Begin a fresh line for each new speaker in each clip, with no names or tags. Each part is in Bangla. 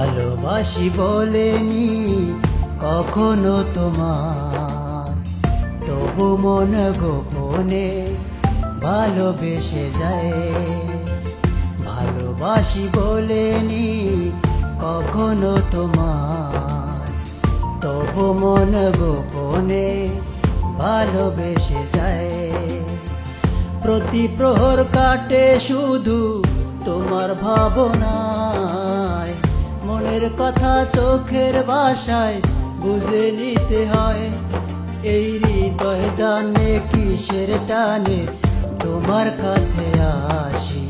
ভালোবাসি বলেনি কখনো তোমায়, তবু মন গোপনে ভালোবেসে যায়। ভালোবাসি বলেনি কখনো তোমায়, তবু মন গোপনে ভালোবেসে যায়। প্রতি প্রহর কাটে শুধু তোমার ভাবনায়, মনের কথা চোখের ভাষায় বুঝে নিতে হয়। এই হৃদয় জানে কিসের টানে তোমার কাছে আসি,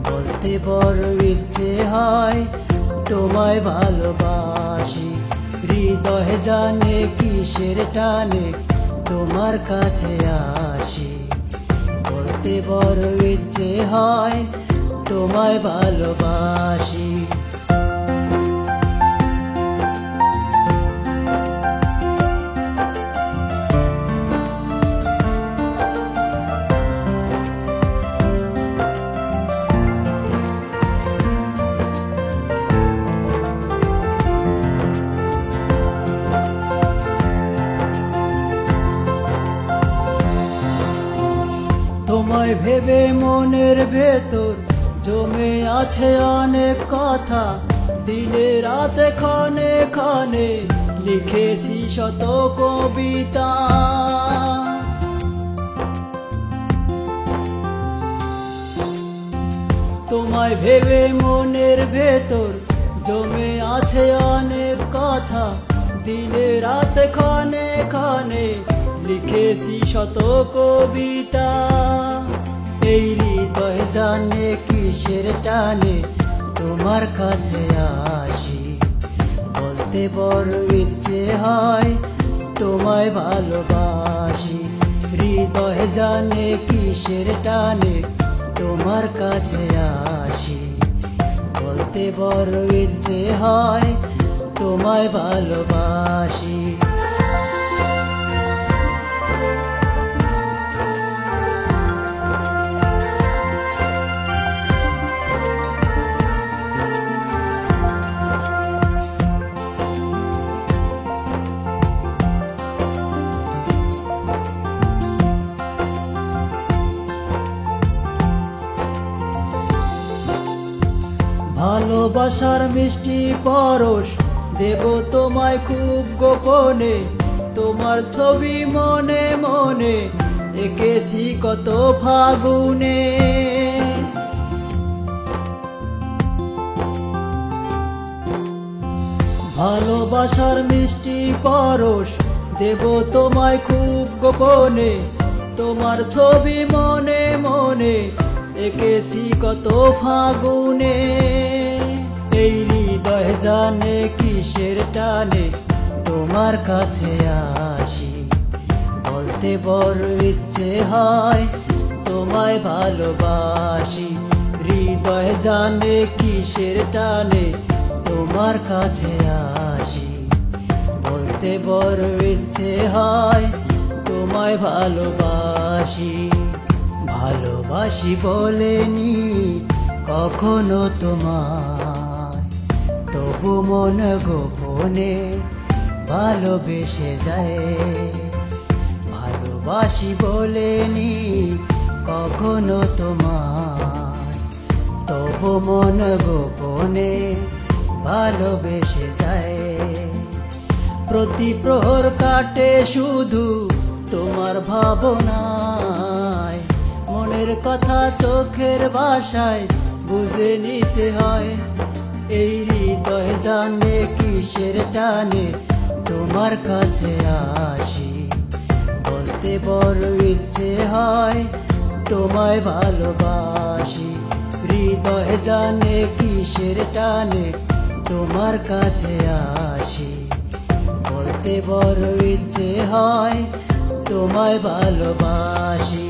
বলতে বড় ইচ্ছে হয় তোমায় ভালোবাসি। হৃদয় জানে কিসের টানে তোমার কাছে আসি, বলতে বড় ইচ্ছে হয় তোমায় ভালোবাসি। তোমায় ভেবে মনের ভেতর জমে আছে অনেক কথা, দিনে রাতে ক্ষণে ক্ষণে লিখেছি শত কবিতা। তোমায় ভেবে মনের ভেতর জমে আছে অনেক কথা, দিনে রাতে ক্ষণে ক্ষণে লিখেছি শত কবিতা। এই হৃদয় জানে কিসের টানে তোমার কাছে আসি, বলতে বড় ইচ্ছে হয় তোমায় ভালোবাসি। হৃদয় জানে কিসের টানে তোমার কাছে আসি, বলতে বড় ইচ্ছে হয় তোমায় ভালোবাসি। ভালোবাসার মিষ্টি পরশ দেব তোমায় খুব গোপনে, তোমার ছবি মনে মনে এঁকেছি কত ফাগুনে। ভালোবাসার মিষ্টি পরশ দেব তোমায় খুব গোপনে, তোমার ছবি মনে মনে এঁকেছি কত ফাগুনে। এই হৃদয় জানে কিসের টানে তোমার কাছে আসি, বলতে বড় ইচ্ছে হয় তোমায় ভালোবাসি। হৃদয় জানে কিসের টানে তোমার কাছে আসি, বলতে বড় ইচ্ছে হয় তোমায় ভালোবাসি। ভালোবাসি বলেনি কখনো তোমায়, তবু মন গোপনে ভালোবেসে যায়। ভালোবাসি বলেনি কখনো তোমায়, তবু মন গোপনে ভালোবেসে যায়। প্রতি প্রহর কাটে শুধু তোমার ভাবনায়, মনের কথা চোখের ভাষায় বুঝে নিতে হয়। এই হৃদয় জানে কিসের টানে তোমার কাছে আসি, বলতে বড় ইচ্ছে হয় তোমায় ভালোবাসি। হৃদয় জানে কিসের টানে তোমার কাছে আসি, বলতে বড় ইচ্ছে হয় তোমায় ভালোবাসি।